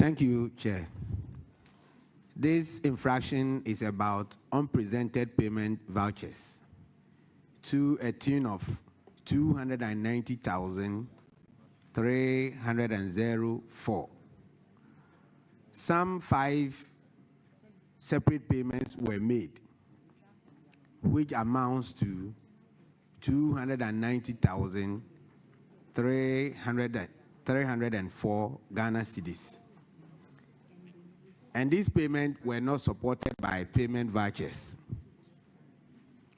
Thank you, Chair. This infraction is about unpresented payment vouchers to a tune of 290,304. Some 5 separate payments were made, which amounts to 290,304 Ghana cedis. And these payments were not supported by payment vouchers,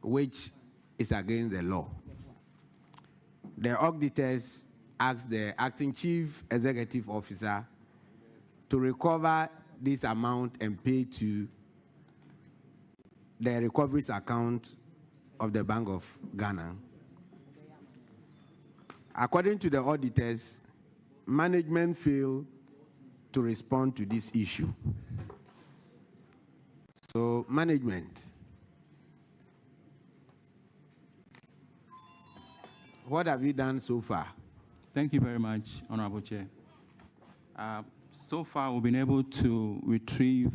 which is against the law. The auditors asked the acting chief executive officer to recover this amount and pay to the recoveries account of the Bank of Ghana. According to the auditors, management failed to respond to this issue. So, management, what have you done so far? Thank you very much, Honorable Chair. So far, we've been able to retrieve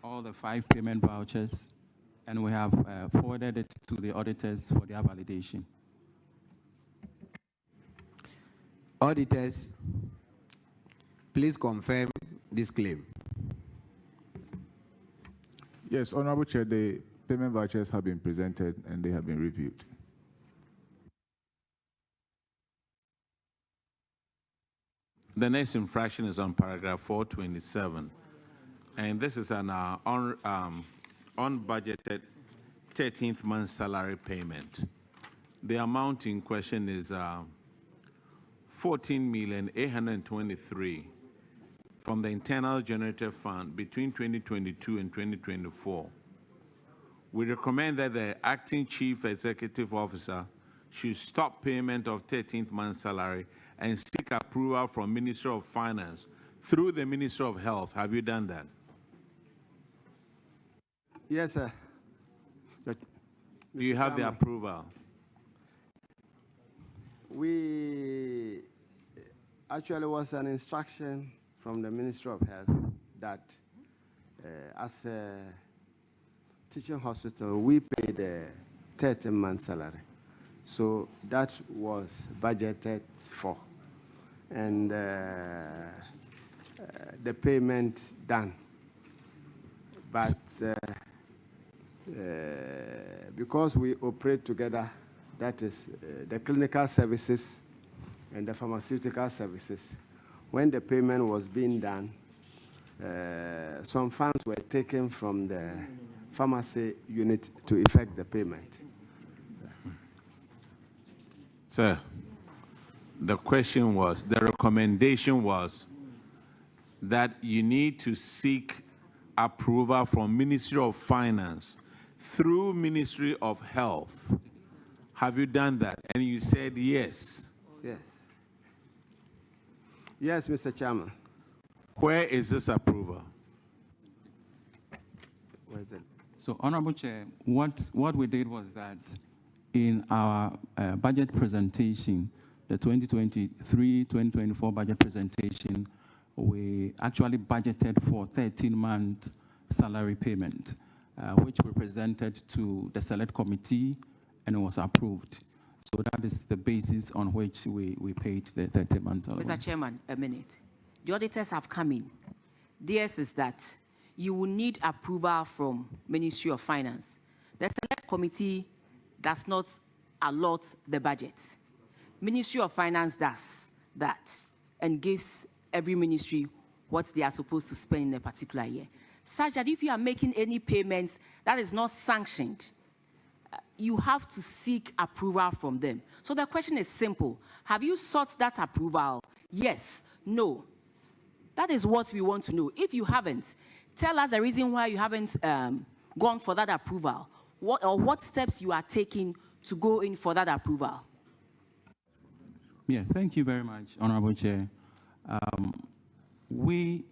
all the 5 payment vouchers, and we have forwarded it to the auditors for their validation. Auditors, please confirm this claim. Yes, Honorable Chair, the payment vouchers have been presented and they have been reviewed. The next infraction is on paragraph 427, and this is an unbudgeted 13th month salary payment. The amount in question is 14,823,000 from the internal generated fund between 2022 and 2024. We recommend that the acting chief executive officer should stop payment of 13th month salary and seek approval from Ministry of Finance through the Ministry of Health. Have you done that? Yes, sir. Do you have the approval? We actually was an instruction from the Ministry of Health that as a teaching hospital, we pay the 13-month salary. So that was budgeted for. And the payment done. But because we operate together, that is the clinical services and the pharmaceutical services, when the payment was being done, some funds were taken from the pharmacy unit to effect the payment. Sir, the question was, the recommendation was that you need to seek approval from Ministry of Finance through Ministry of Health. Have you done that? And you said yes. Yes. Yes, Mr. Chairman. Where is this approval? Where is it? So, Honorable Chair, what we did was that in our budget presentation, the 2023-2024 budget presentation, we actually budgeted for 13-month salary payment, which we presented to the select committee and it was approved. So that is the basis on which we paid the 13-month. Mr. Chairman, a minute. The auditors have come in. Theirs is that you will need approval from Ministry of Finance. The select committee does not allot the budget. Ministry of Finance does that and gives every ministry what they are supposed to spend in a particular year. Such that if you are making any payments that is not sanctioned, you have to seek approval from them. So the question is simple. Have you sought that approval? Yes, no. That is what we want to know. If you haven't, tell us the reason why you haven't gone for that approval. What steps you are taking to go in for that approval. Yeah, thank you very much, Honorable Chair. We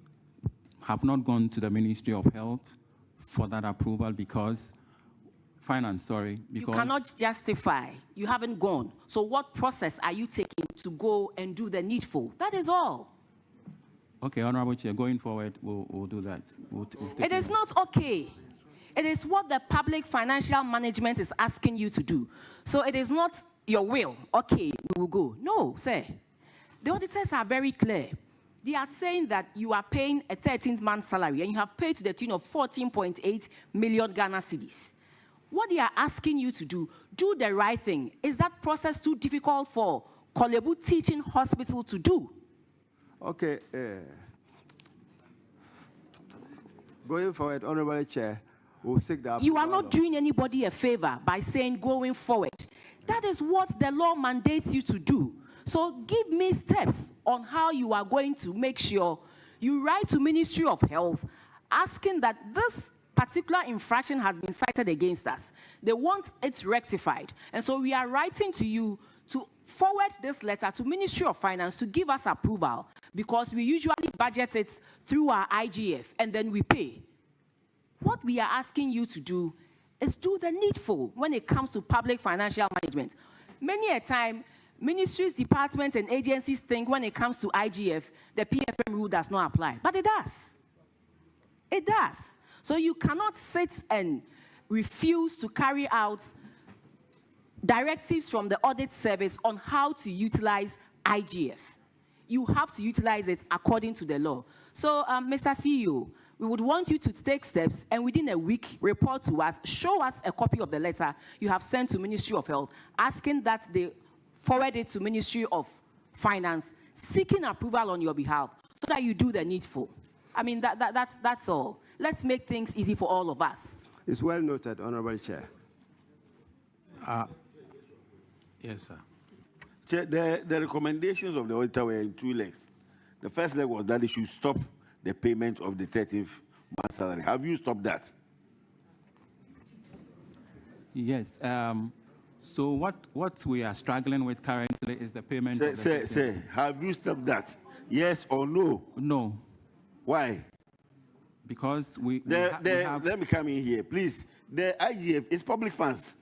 have not gone to the Ministry of Health for that approval because because you cannot justify. You haven't gone. So what process are you taking to go and do the needful? That is all. Okay, Honorable Chair, going forward, we'll do that. We'll take It is not okay. It is what the public financial management is asking you to do. So it is not your will. Okay, we will go. No, sir. The auditors are very clear. They are saying that you are paying a 13th-month salary and you have paid to the tune of 14.8 million Ghana cedis. What they are asking you to do the right thing. Is that process too difficult for Korle Bu Teaching Hospital to do? Okay. Going forward, Honorable Chair, we'll seek that. You are not doing anybody a favor by saying going forward. That is what the law mandates you to do. So give me steps on how you are going to make sure you write to Ministry of Health asking that this particular infraction has been cited against us. They want it rectified. And so we are writing to you to forward this letter to Ministry of Finance to give us approval, because we usually budget it through our IGF and then we pay. What we are asking you to do is do the needful when it comes to public financial management. Many a time, ministries, departments, and agencies think when it comes to IGF, the PFM rule does not apply. But it does. It does. So you cannot sit and refuse to carry out directives from the audit service on how to utilize IGF. You have to utilize it according to the law. So, Mr. CEO, we would want you to take steps and within a week report to us, show us a copy of the letter you have sent to Ministry of Health, asking that they forward it to Ministry of Finance, seeking approval on your behalf so that you do the needful. I mean, that's all. Let's make things easy for all of us. It's well noted, Honorable Chair. Yes, sir. Chair, the recommendations of the auditor were in two legs. The first leg was that they should stop the payment of the 13th month salary. Have you stopped that? Yes. So what we are struggling with currently is the payment of the 13th. Say, have you stopped that? Yes or no? No. Why? Because let me come in here, please. The IGF is public funds.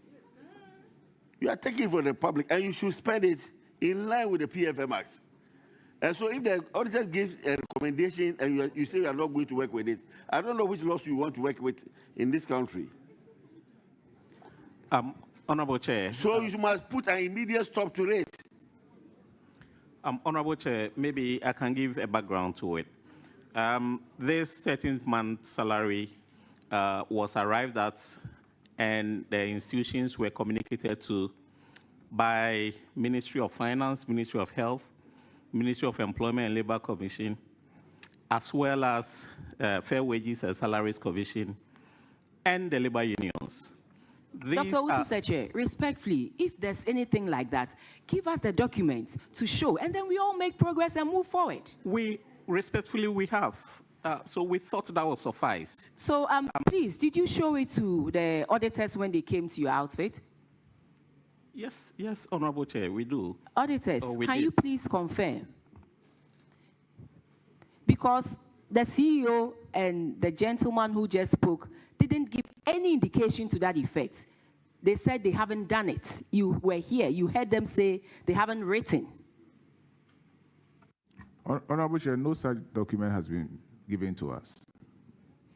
You are taking it from the public, and you should spend it in line with the PFM Act. And so if the auditor gives a recommendation and you say you are not going to work with it, I don't know which laws you want to work with in this country. Honorable Chair. So you must put an immediate stop to it. Honorable Chair, maybe I can give a background to it. This 13th-month salary was arrived at, and the institutions were communicated to by Ministry of Finance, Ministry of Health, Ministry of Employment and Labor Commission, as well as Fair Wages and Salaries Commission, and the labor unions. Dr. Ususeche, respectfully, if there's anything like that, give us the document to show, and then we all make progress and move forward. Respectfully, we have. So we thought that would suffice. So please, did you show it to the auditors when they came to your outfit? Yes, Honorable Chair, we do. Auditors, can you please confirm? Because the CEO and the gentleman who just spoke didn't give any indication to that effect. They said they haven't done it. You were here. You heard them say they haven't written. Honorable Chair, no such document has been given to us.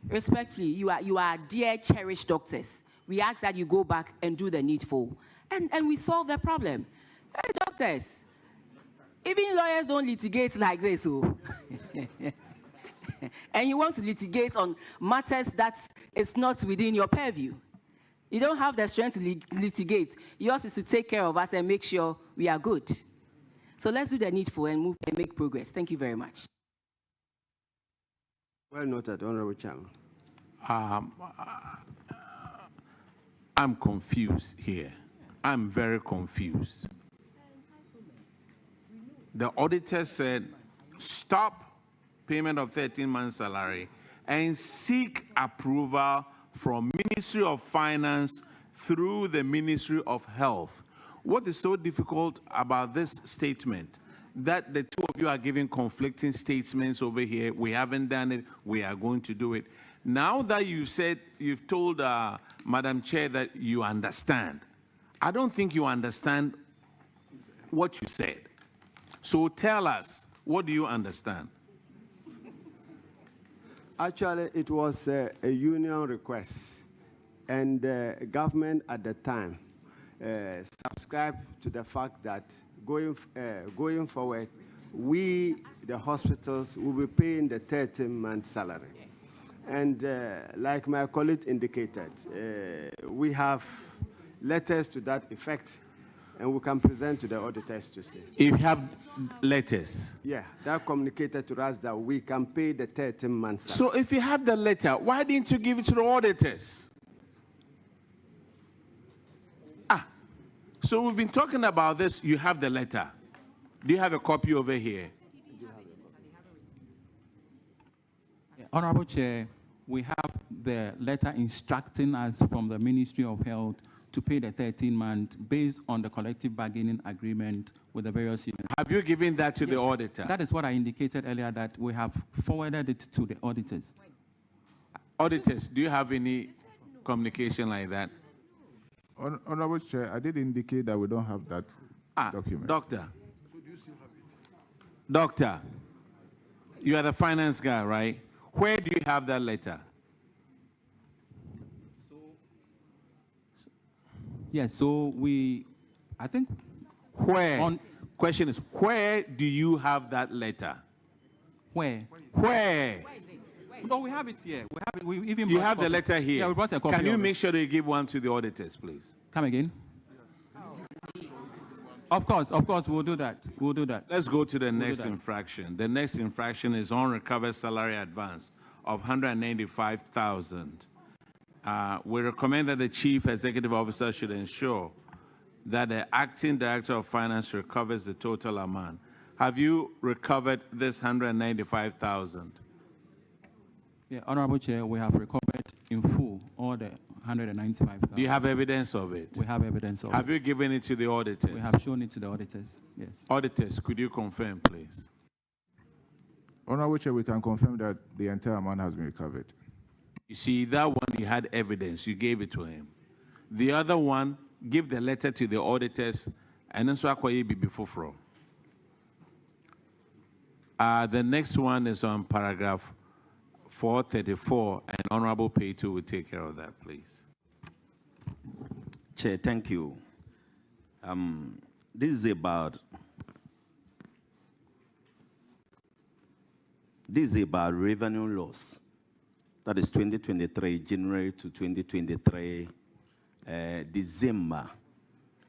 Respectfully, you are dear, cherished doctors. We ask that you go back and do the needful. And we solve the problem. Hey, doctors, even lawyers don't litigate like this. Oh. And you want to litigate on matters that is not within your purview. You don't have the strength to litigate. Yours is to take care of us and make sure we are good. So let's do the needful and move and make progress. Thank you very much. Well noted, Honorable Chairman. I'm confused here. I'm very confused. The auditor said, stop payment of 13-month salary and seek approval from Ministry of Finance through the Ministry of Health. What is so difficult about this statement? That the two of you are giving conflicting statements over here. We haven't done it. We are going to do it. Now that you've told Madam Chair that you understand, I don't think you understand what you said. So tell us, what do you understand? Actually, it was a union request, and the government at the time subscribed to the fact that going forward, we, the hospitals, will be paying the 13th-month salary. And like my colleague indicated, we have letters to that effect, and we can present to the auditors to see. If you have letters. Yeah, that communicated to us that we can pay the 13th-month salary. So if you have the letter, why didn't you give it to the auditors? So we've been talking about this. You have the letter. Do you have a copy over here? Honorable Chair, we have the letter instructing us from the Ministry of Health to pay the 13-month based on the collective bargaining agreement with the various unions. Have you given that to the auditor? That is what I indicated earlier, that we have forwarded it to the auditors. Auditors, do you have any communication like that? Honorable Chair, I did indicate that we don't have that document. Doctor, you are the finance guy, right? Where do you have that letter? Yes, so I think. Where? Question is, where do you have that letter? Where? Where? No, we have it here. We have it. We even You brought have the copies. letter here. Yeah, we brought a copy. Can you of make it. sure that you give one to the auditors, please? Come again? Of course, we'll do that. We'll do that. Let's go to the We'll do next that. infraction. The next infraction is unrecovered salary advance of 195,000. We recommend that the chief executive officer should ensure that the acting director of finance recovers the total amount. Have you recovered this 195,000? Yeah, Honorable Chair, we have recovered in full all the 195,000. Do you have evidence of it? We have evidence of it. Have you given it to the auditors? We have shown it to the auditors, yes. Auditors, could you confirm, please? Honorable Chair, we can confirm that the entire amount has been recovered. You see, that one, you had evidence. You gave it to him. The other one, give the letter to the auditors, and then so be before from. The next one is on paragraph 434, and Honorable Payto will take care of that, please. Chair, thank you. This is about revenue loss. That is 2023 January to 2023 December.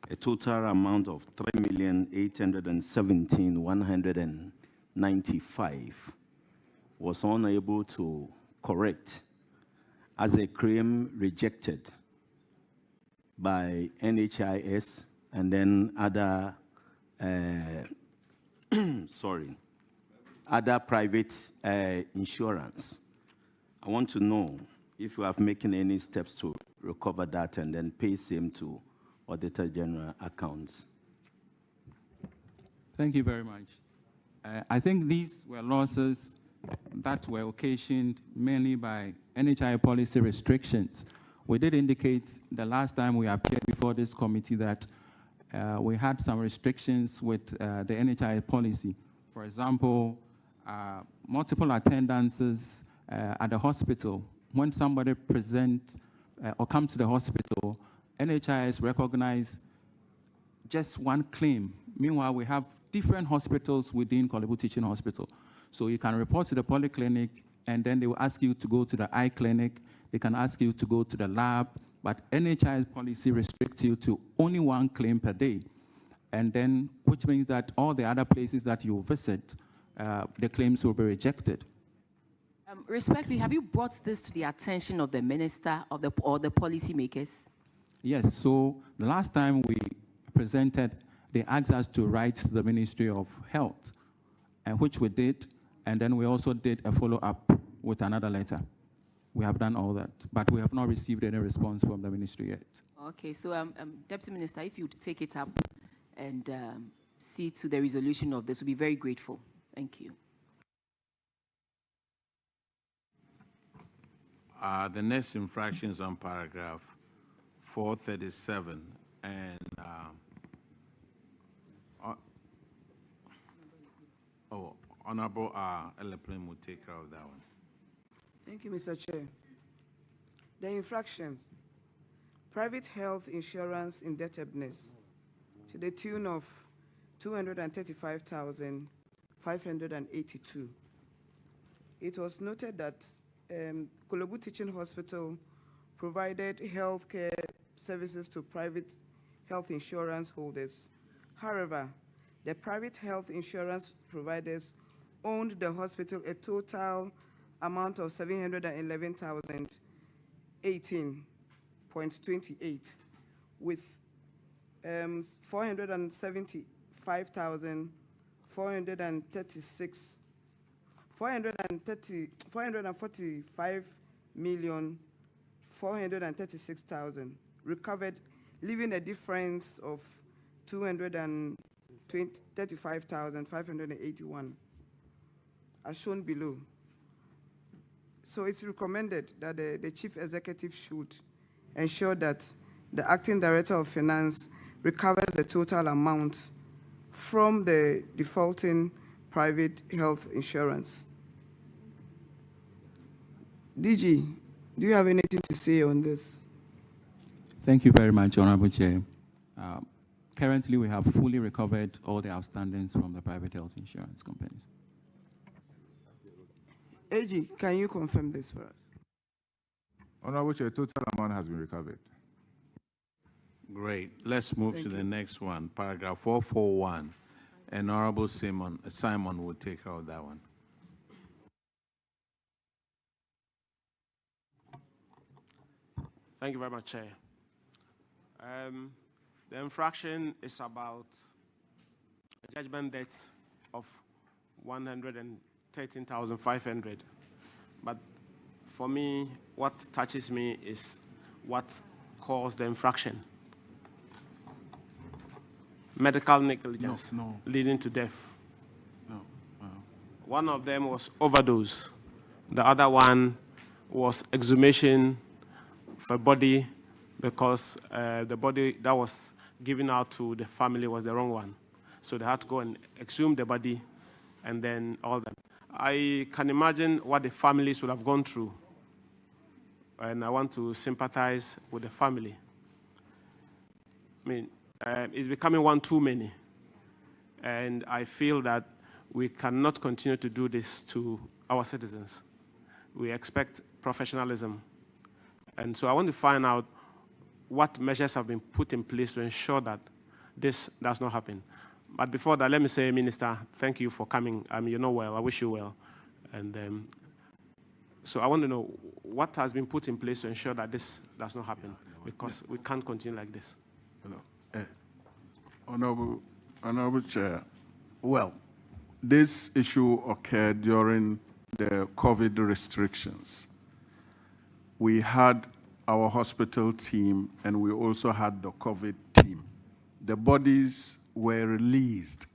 A total amount of 3,817,195 was unable to correct as a claim rejected by NHIS and then other, other private insurance. I want to know if you have making any steps to recover that and then pay same to Auditor General accounts. Thank you very much. I think these were losses that were occasioned mainly by NHI policy restrictions. We did indicate the last time we appeared before this committee that we had some restrictions with the NHI policy. For example, multiple attendances at the hospital. When somebody presents or comes to the hospital, NHIS recognize just one claim. Meanwhile, we have different hospitals within Korle Bu Teaching Hospital. So you can report to the polyclinic, and then they will ask you to go to the eye clinic. They can ask you to go to the lab, but NHI's policy restricts you to only one claim per day. And then, which means that all the other places that you visit, the claims will be rejected. Respectfully, have you brought this to the attention of the minister or the policymakers? Yes, so the last time we presented, they asked us to write to the Ministry of Health, and which we did, and then we also did a follow-up with another letter. We have done all that, but we have not received any response from the ministry yet. Okay, so Deputy Minister, if you'd take it up and see to the resolution of this, we'll be very grateful. Thank you. The next infraction is on paragraph 437, and Honorable Eleplin will take care of that one. Thank you, Mr. Chair. The infractions: private health insurance indebtedness to the tune of 235,582. It was noted that Korle Bu Teaching Hospital provided healthcare services to private health insurance holders. However, the private health insurance providers owned the hospital a total amount of 711,018.28, with 445,436,000 recovered, leaving a difference of 235,581, as shown below. So it's recommended that the chief executive should ensure that the acting director of finance recovers the total amount from the defaulting private health insurance. DG, do you have anything to say on this? Thank you very much, Honorable Chair. Currently, we have fully recovered all the outstandings from the private health insurance companies. AG, can you confirm this for us? Honorable Chair, total amount has been recovered. Great. Let's move to the next one. Paragraph 441. And Honorable Simon will take care of that one. Thank you very much, Chair. The infraction is about a judgment debt of 113,500. But for me, what touches me is what caused the infraction. Medical negligence leading to death. One of them was overdose. The other one was exhumation of a body because the body that was given out to the family was the wrong one. So they had to go and exhume the body and then all that. I can imagine what the families would have gone through. And I want to sympathize with the family. I mean, it's becoming one too many. And I feel that we cannot continue to do this to our citizens. We expect professionalism. And so I want to find out what measures have been put in place to ensure that this does not happen. But before that, let me say, Minister, thank you for coming. You know well. I wish you well. And so I want to know what has been put in place to ensure that this does not happen, because we can't continue like this. Hello. Honorable Chair, well, this issue occurred during the COVID restrictions. We had our hospital team, and we also had the COVID team. The bodies were released.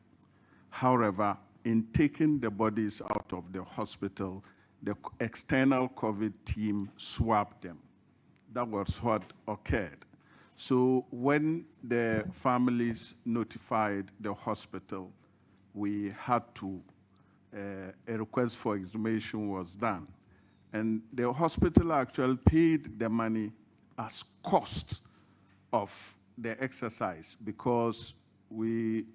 However, in taking the bodies out of the hospital, the external COVID team swabbed them. That was what occurred. So when the families notified the hospital, we had to, a request for exhumation was done. And the hospital actually paid the money as cost of the exercise because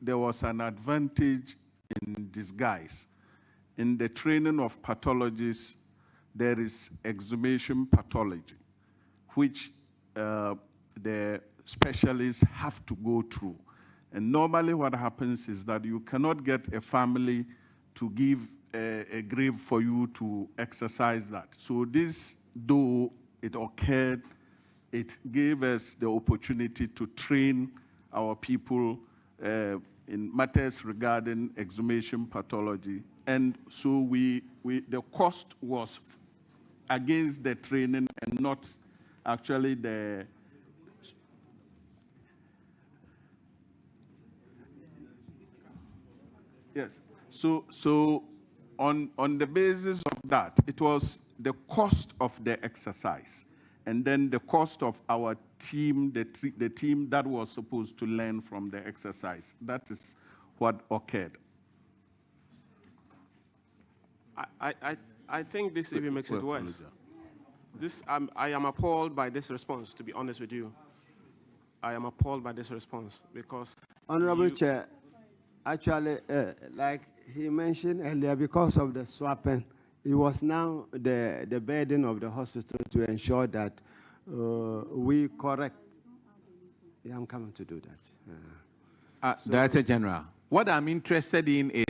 there was an advantage in disguise. In the training of pathologists, there is exhumation pathology, which the specialists have to go through. And normally what happens is that you cannot get a family to give a grave for you to exercise that. So this, though it occurred, it gave us the opportunity to train our people in matters regarding exhumation pathology. And so the cost was against the training and not actually the yes. So on the basis of that, it was the cost of the exercise, and then the cost of our team, the team that was supposed to learn from the exercise. That is what occurred. I think this even makes it worse. I am appalled by this response, to be honest with you. I am appalled by this response because... Honorable Chair, actually, like he mentioned earlier, because of the swapping, it was now the burden of the hospital to ensure that we correct. Yeah, I'm coming to do that. Director General, what I'm interested in is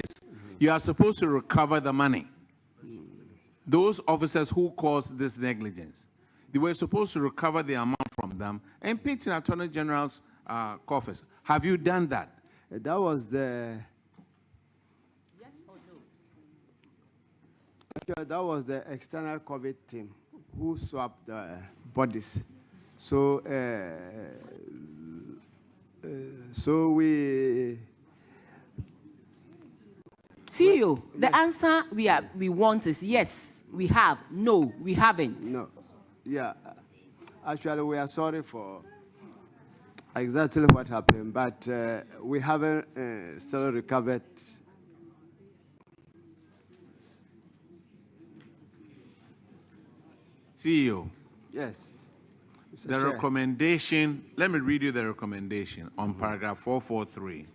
you are supposed to recover the money. Those officers who caused this negligence, they were supposed to recover the amount from them and pay to the Attorney General's coffers. Have you done that? That was the... Yes or no? That was the external COVID team who swapped the bodies. So, we... CEO, the answer we want is yes, we have. No, we haven't. No. Yeah. Actually, we are sorry for exactly what happened, but we haven't still recovered. CEO. Yes. Mr. The Chair. recommendation, let me read you the recommendation on paragraph 443.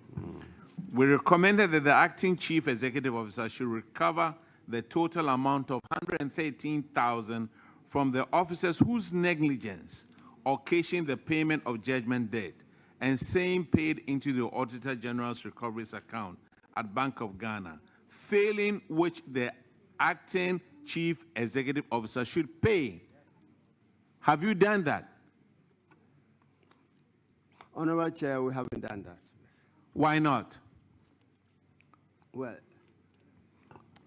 We recommended that the acting chief executive officer should recover the total amount of $113,000 from the officers whose negligence occasioned the payment of judgment debt and same paid into the Auditor General's recoveries account at Bank of Ghana, failing which the acting chief executive officer should pay. Have you done that? Honorable Chair, we haven't done that. Why not? Well,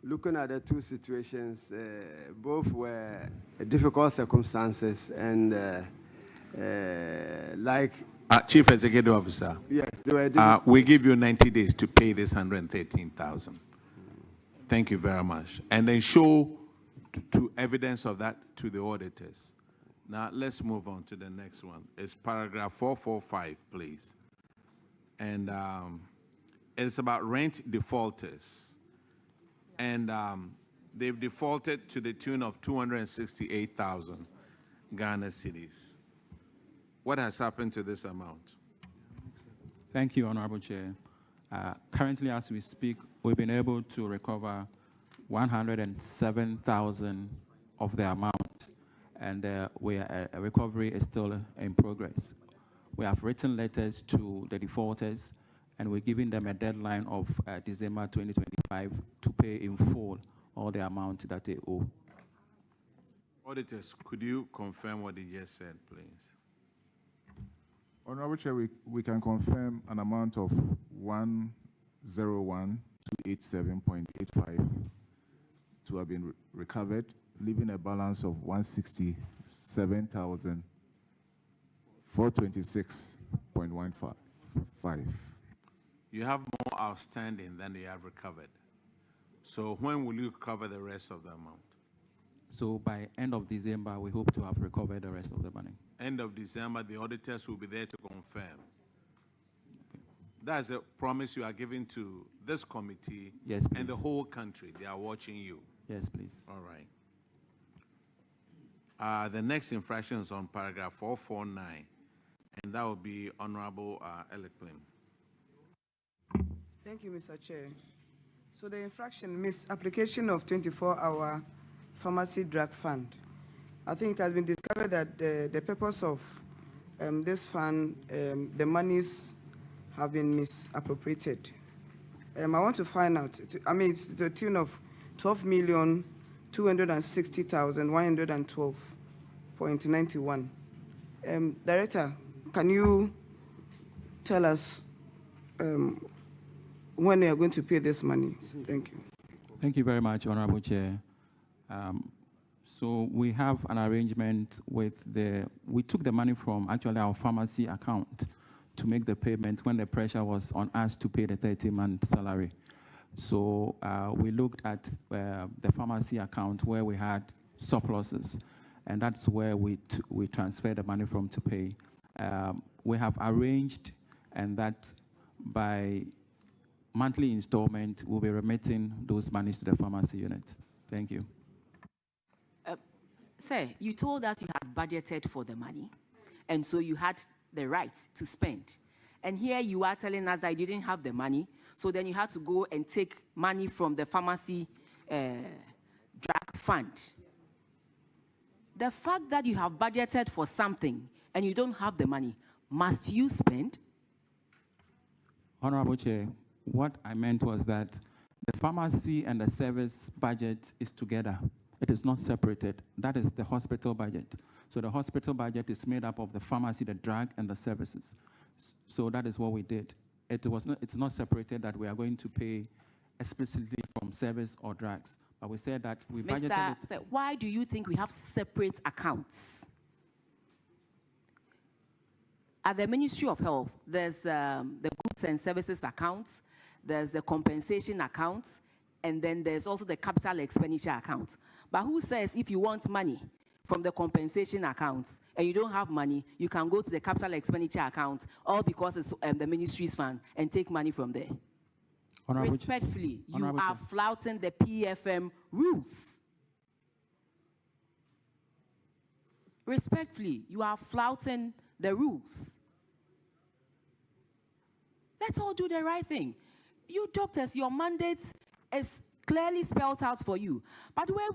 looking at the two situations, both were difficult circumstances, and like... Chief Executive Officer. Yes, they were... we give you 90 days to pay this $113,000. Thank you very much. And then show to evidence of that to the auditors. Now, let's move on to the next one. It's paragraph 445, please. And it's about rent defaulters. And they've defaulted to the tune of 268,000 Ghana cedis. What has happened to this amount? Thank you, Honorable Chair. Currently, as we speak, we've been able to recover 107,000 of the amount, and recovery is still in progress. We have written letters to the defaulters, and we're giving them a deadline of December 2025 to pay in full all the amount that they owe. Auditors, could you confirm what he just said, please? Honorable Chair, we can confirm an amount of 101,287.85 to have been recovered, leaving a balance of 167,426.15. You have more outstanding than you have recovered. So when will you recover the rest of the amount? So by end of December, we hope to have recovered the rest of the money. End of December, the auditors will be there to confirm. That's a promise you are giving to this committee. Yes, please. And the whole country. They are watching you. Yes, please. All right. The next infraction is on paragraph 449, and that will be Honorable Elikplim. Thank you, Mr. Chair. So the infraction, misapplication of 24-hour pharmacy drug fund. I think it has been discovered that the purpose of this fund, the monies have been misappropriated. I want to find out, it's to the tune of 12,260,112.91. Director, can you tell us when we are going to pay this money? Thank you. Thank you very much, Honorable Chair. So we have an arrangement with we took the money from actually our pharmacy account to make the payment when the pressure was on us to pay the 30-month salary. So we looked at the pharmacy account where we had surpluses, and that's where we transferred the money from to pay. We have arranged, and that by monthly installment, we'll be remitting those monies to the pharmacy unit. Thank you. Sir, you told us you had budgeted for the money, and so you had the right to spend. And here you are telling us that you didn't have the money, so then you had to go and take money from the pharmacy drug fund. The fact that you have budgeted for something and you don't have the money, must you spend? Honorable Chair, what I meant was that the pharmacy and the service budget is together. It is not separated. That is the hospital budget. So the hospital budget is made up of the pharmacy, the drug, and the services. So that is what we did. It's not separated that we are going to pay explicitly from service or drugs. But we said that we budgeted it. Sir, why do you think we have separate accounts? At the Ministry of Health, there's the goods and services accounts, there's the compensation accounts, and then there's also the capital expenditure account. But who says if you want money from the compensation accounts and you don't have money, you can go to the capital expenditure account, all because it's the ministry's fund, and take money from there? Honorable Respectfully, you Honorable are flouting the PFM rules. Respectfully, you are flouting the rules. Let's all do the right thing. You doctors, your mandate is clearly spelled out for you. But where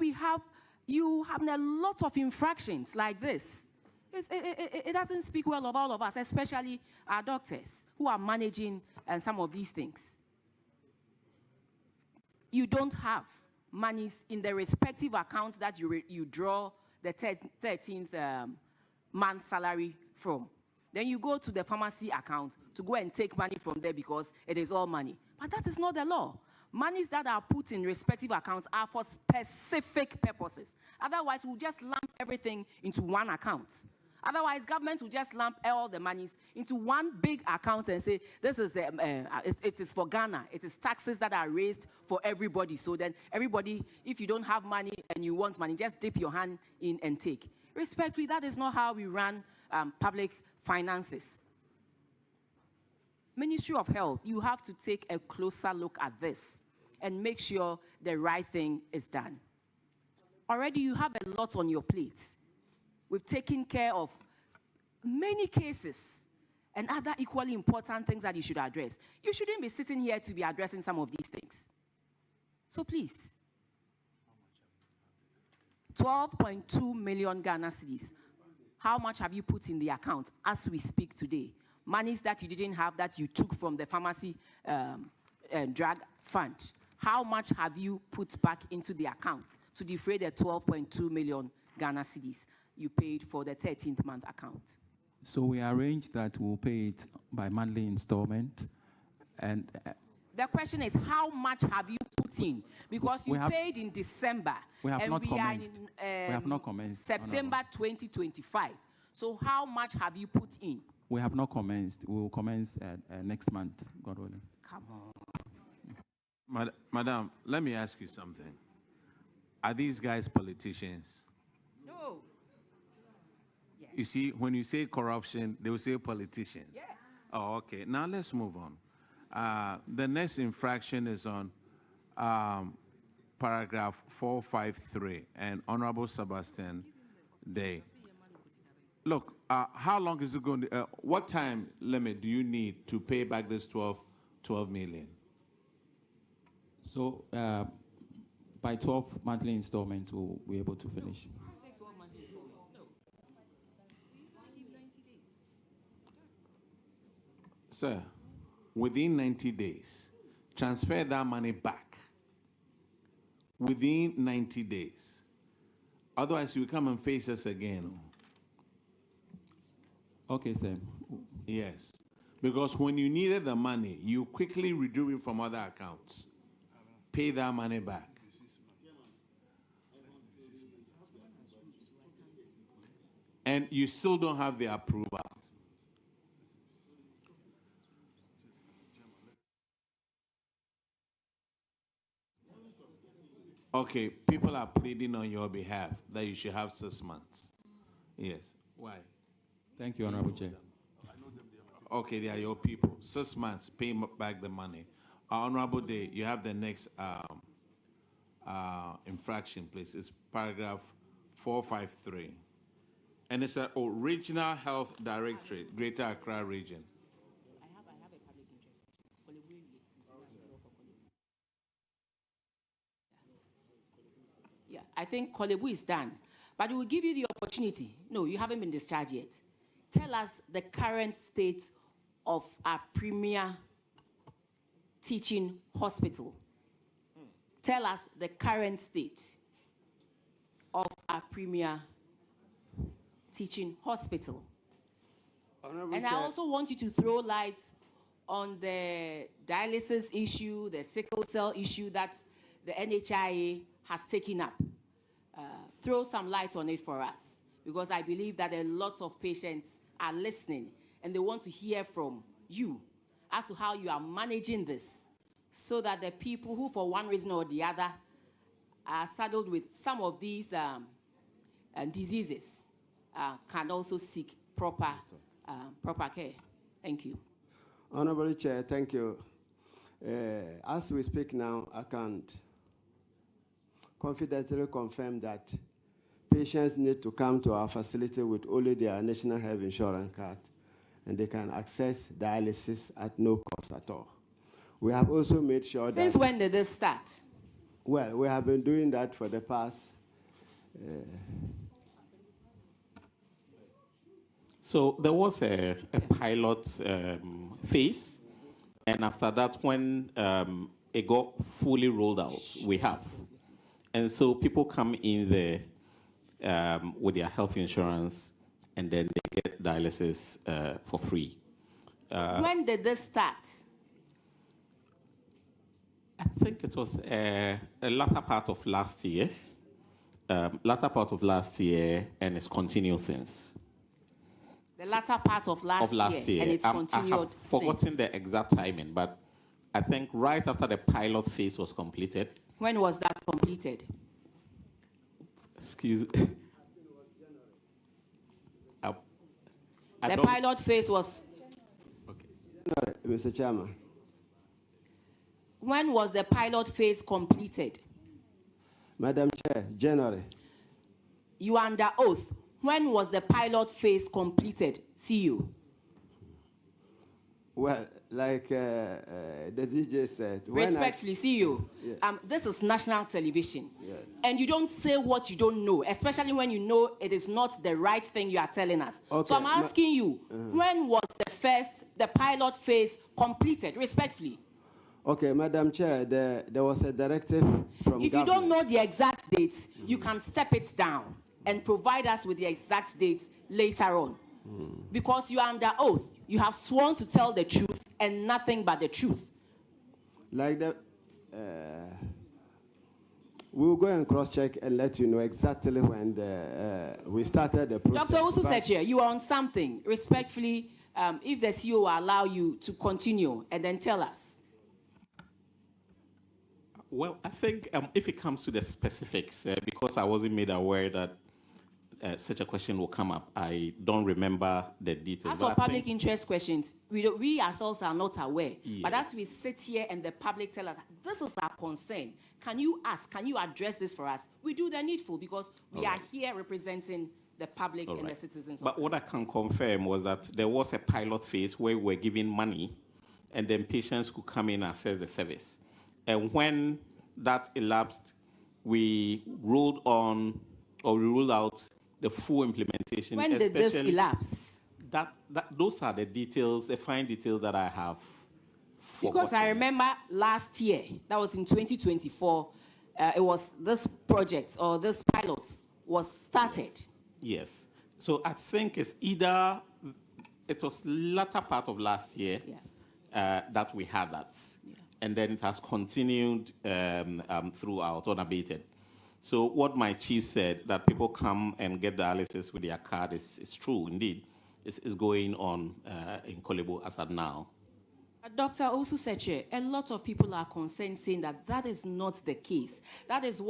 you have a lot of infractions like this, it doesn't speak well of all of us, especially our doctors who are managing some of these things. You don't have monies in the respective accounts that you draw the 13th month salary from. Then you go to the pharmacy account to go and take money from there because it is all money. But that is not the law. Monies that are put in respective accounts are for specific purposes. Otherwise, we'll just lump everything into one account. Otherwise, government will just lump all the monies into one big account and say, this is it is for Ghana. It is taxes that are raised for everybody. So then everybody, if you don't have money and you want money, just dip your hand in and take. Respectfully, that is not how we run public finances. Ministry of Health, you have to take a closer look at this and make sure the right thing is done. Already you have a lot on your plate. We've taken care of many cases and other equally important things that you should address. You shouldn't be sitting here to be addressing some of these things. So please, 12.2 million Ghana cedis. How much have you put in the account as we speak today? Monies that you didn't have that you took from the pharmacy drug fund. How much have you put back into the account to defray the 12.2 million Ghana cedis you paid for the 13th month account? So we arranged that we'll pay it by monthly installment. And the question is, how much have you put in? Because you paid in December. We have not commenced. We have not commenced. September 2025. So how much have you put in? We have not commenced. We will commence next month, God willing. Come on. Madam, let me ask you something. Are these guys politicians? No. Yes. You see, when you say corruption, they will say politicians. Yes. Oh, okay. Now let's move on. The next infraction is on paragraph 453, and Honorable Sebastian Day. Look, how long is it going to, what time limit do you need to pay back this 12 million? So by 12 monthly installments, we'll be able to finish. Sir, within 90 days, transfer that money back. Within 90 days. Otherwise, you come and face us again. Okay, sir. Yes. Because when you needed the money, you quickly withdrew it from other accounts. Pay that money back. And you still don't have the approval. Okay, people are pleading on your behalf that you should have 6 months. Yes. Why? Thank you, Honorable Chair. Okay, they are your people. 6 months, pay back the money. Honorable Day, you have the next infraction, please. It's paragraph 453. And it's an original health directorate, Greater Accra region. I have a public interest question. Yeah, I think Korle Bu is done. But we will give you the opportunity. No, you haven't been discharged yet. Tell us the current state of our premier teaching hospital. Tell us the current state of our premier teaching hospital. Honorable And Chair, I also want you to throw light on the dialysis issue, the sickle cell issue that the NHIA has taken up. Throw some light on it for us, because I believe that a lot of patients are listening and they want to hear from you as to how you are managing this, so that the people who, for one reason or the other, are saddled with some of these diseases can also seek proper care. Thank you. Honorable Chair, thank you. As we speak now, I can confidently confirm that patients need to come to our facility with only their national health insurance card, and they can access dialysis at no cost at all. We have also made sure that... Since when did this start? Well, we have been doing that for the past... So there was a pilot phase, and after that, when it got fully rolled out, we have. And so people come in there with their health insurance, and then they get dialysis for free. When did this start? I think it was a latter part of last year. And it's continued since. The latter part of last year, and it's continued I have forgotten the exact timing, but I think right after the pilot phase was completed. When was that completed? Excuse me. The pilot phase was... Okay. Mr. Chairman. When was the pilot phase completed? Madam Chair, January. You are under oath. When was the pilot phase completed? See you. Well, like the DJ said... Respectfully, see you. Yeah. This is national television. Yeah. And you don't say what you don't know, especially when you know it is not the right thing you are telling us. Okay. So I'm asking you, when was the pilot phase completed? Respectfully. Okay, Madam Chair, there was a directive from If you don't know the exact dates, you can step it down and provide us with the exact dates later on. Because you are under oath. You have sworn to tell the truth and nothing but the truth. Like that, we'll go and cross-check and let you know exactly when we started the process. Dr. Usu said here, you are on something. Respectfully, if the CEO will allow you to continue and then tell us. Well, I think if it comes to the specifics, because I wasn't made aware that such a question will come up, I don't remember the details. As for public interest questions, we ourselves are not aware. Yes. But as we sit here and the public tell us, this is our concern, can you ask, can you address this for us? We do the needful because we are here representing the public and the citizens. But what I can confirm was that there was a pilot phase where we were giving money and then patients could come in and access the service. And when that elapsed, we rolled out the full implementation. When did this elapse? Those are the details, the fine details that I have. Because I remember last year, that was in 2024, it was this project or this pilot was started. Yes. So I think it's either, it was latter part of last year that we had that. Yeah. And then it has continued throughout, unabated. So what my chief said, that people come and get dialysis with their card, is true indeed. It's going on in Korle Bu as of now. Dr. Osu Seche, a lot of people are concerned, saying that that is not the case. That is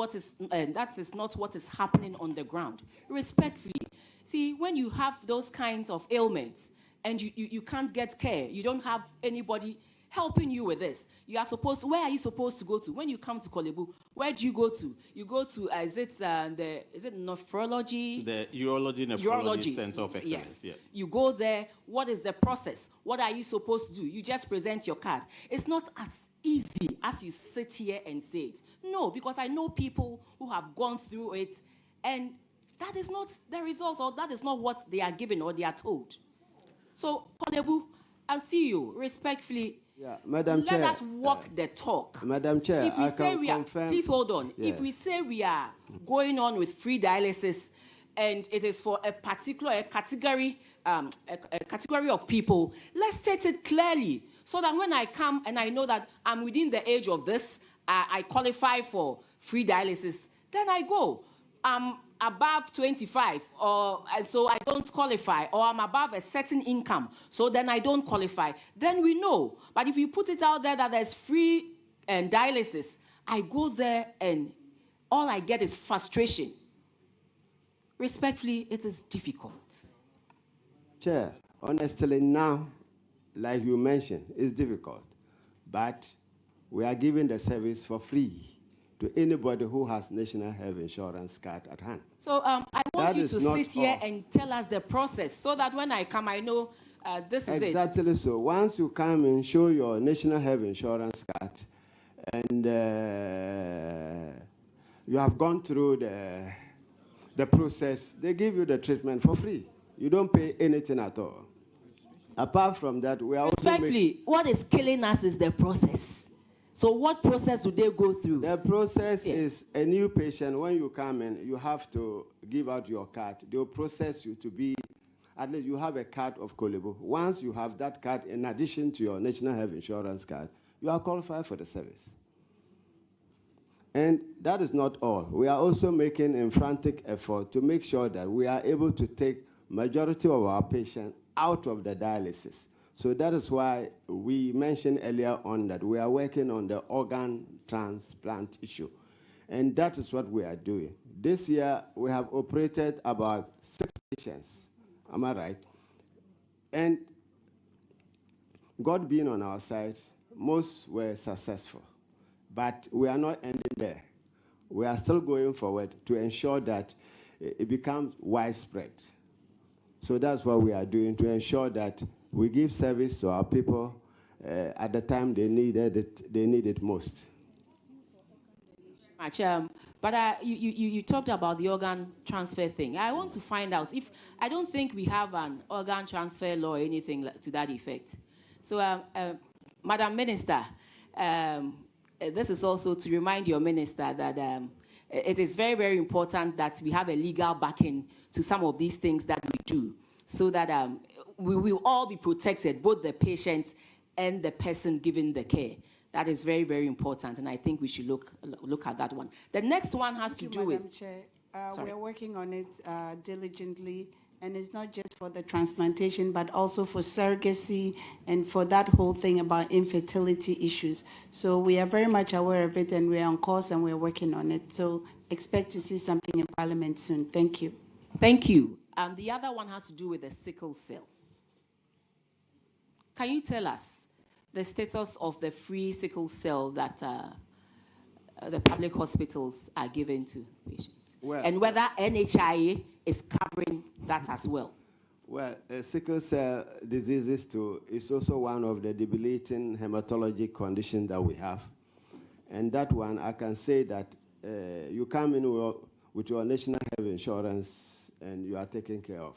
not what is happening on the ground. Respectfully, see, when you have those kinds of ailments and you can't get care, you don't have anybody helping you with this. You are supposed. Where are you supposed to go to when you come to Korle Bu? Where do you go to? You go to is it nephrology? The urology center of excellence. Yes. Yeah. You go there. What is the process? What are you supposed to do? You just present your card. It's not as easy as you sit here and say it. No, because I know people who have gone through it, and that is not the result, or that is not what they are given or they are told. So, Korle Bu, I'll see you respectfully. Yeah, Madam Chair. Let us walk the talk. Madam Chair, If we I say can we are, confirm. please hold on. Yes. If we say we are going on with free dialysis, and it is for a particular category of people, let's state it clearly, so that when I come and I know that I'm within the age of this, I qualify for free dialysis, then I go. I'm above 25, and so I don't qualify, or I'm above a certain income, so then I don't qualify. Then we know. But if you put it out there that there's free dialysis, I go there and all I get is frustration. Respectfully, it is difficult. Chair, honestly now, like you mentioned, it's difficult. But we are giving the service for free to anybody who has National Health Insurance card at hand. So I want you to sit here all. and tell us the process, so that when I come, I know this is it. Exactly so. Once you come and show your National Health Insurance card, and you have gone through the process, they give you the treatment for free. You don't pay anything at all. Apart from that, we are Respectfully, what is killing us is the process. So what process do they go through? The process is a new patient. When you come in, you have to give out your card. They will process you to be, at least you have a card of Korle Bu. Once you have that card, in addition to your National Health Insurance card, you are qualified for the service. And that is not all. We are also making a frantic effort to make sure that we are able to take majority of our patients out of the dialysis. So that is why we mentioned earlier on that we are working on the organ transplant issue. And that is what we are doing. This year, we have operated about 6 patients. Am I right? And God being on our side, most were successful. But we are not ending there. We are still going forward to ensure that it becomes widespread. So that's what we are doing, to ensure that we give service to our people at the time they need it most. But you talked about the organ transfer thing. I want to find out if, I don't think we have an organ transfer law or anything to that effect. So, Madam Minister, this is also to remind your minister that it is very, very important that we have a legal backing to some of these things that we do, so that we will all be protected, both the patient and the person giving the care. That is very, very important, and I think we should look at that one. The next one has to do with... Madam Chair. We're working on it diligently, and it's not just for the transplantation, but also for surrogacy and for that whole thing about infertility issues. So we are very much aware of it, and we're on course, and we're working on it. So expect to see something in Parliament soon. Thank you. Thank you. The other one has to do with the sickle cell. Can you tell us the status of the free sickle cell that the public hospitals are giving to patients? Well, and whether NHIA is covering that as well? Well, sickle cell diseases is also one of the debilitating hematologic conditions that we have. And that one, I can say that you come in with your National Health Insurance and you are taken care of.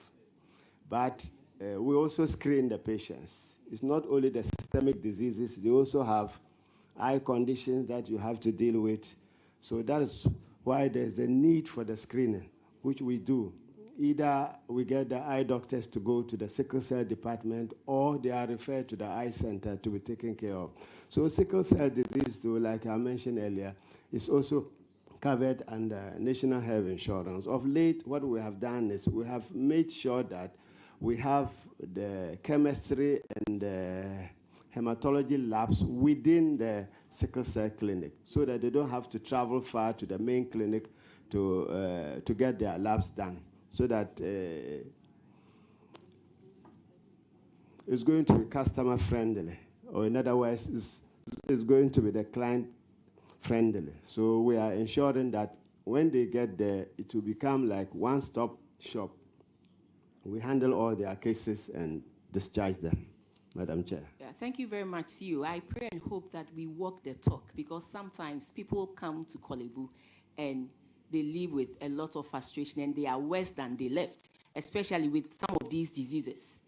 But we also screen the patients. It's not only the systemic diseases, they also have eye conditions that you have to deal with. So that is why there's a need for the screening, which we do. Either we get the eye doctors to go to the sickle cell department, or they are referred to the eye center to be taken care of. So sickle cell disease, too, like I mentioned earlier, is also covered under National Health Insurance. Of late, what we have done is we have made sure that we have the chemistry and the hematology labs within the sickle cell clinic, so that they don't have to travel far to the main clinic to get their labs done, so that it's going to be customer friendly. or in other words, is going to be the client friendly. So we are ensuring that when they get there, it will become like one-stop shop. We handle all their cases and discharge them, Madam Chair. Yeah, thank you very much, CEO. I pray and hope that we walk the talk, because sometimes people come to Korle Bu and they live with a lot of frustration and they are worse than they left, especially with some of these diseases.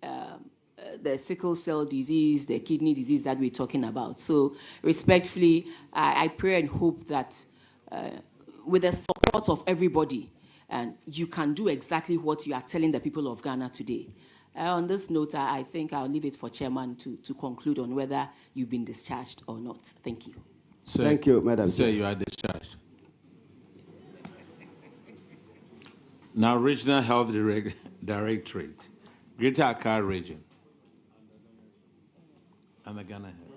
The sickle cell disease, the kidney disease that we're talking about. So respectfully, I pray and hope that with the support of everybody, and you can do exactly what you are telling the people of Ghana today. On this note, I think I'll leave it for Chairman to conclude on whether you've been discharged or not. Thank you. Sir, Thank you, Madam Sir, Chair. you are discharged. Now, Regional Health Directorate, Greater Accra Region, and the Ghana Health.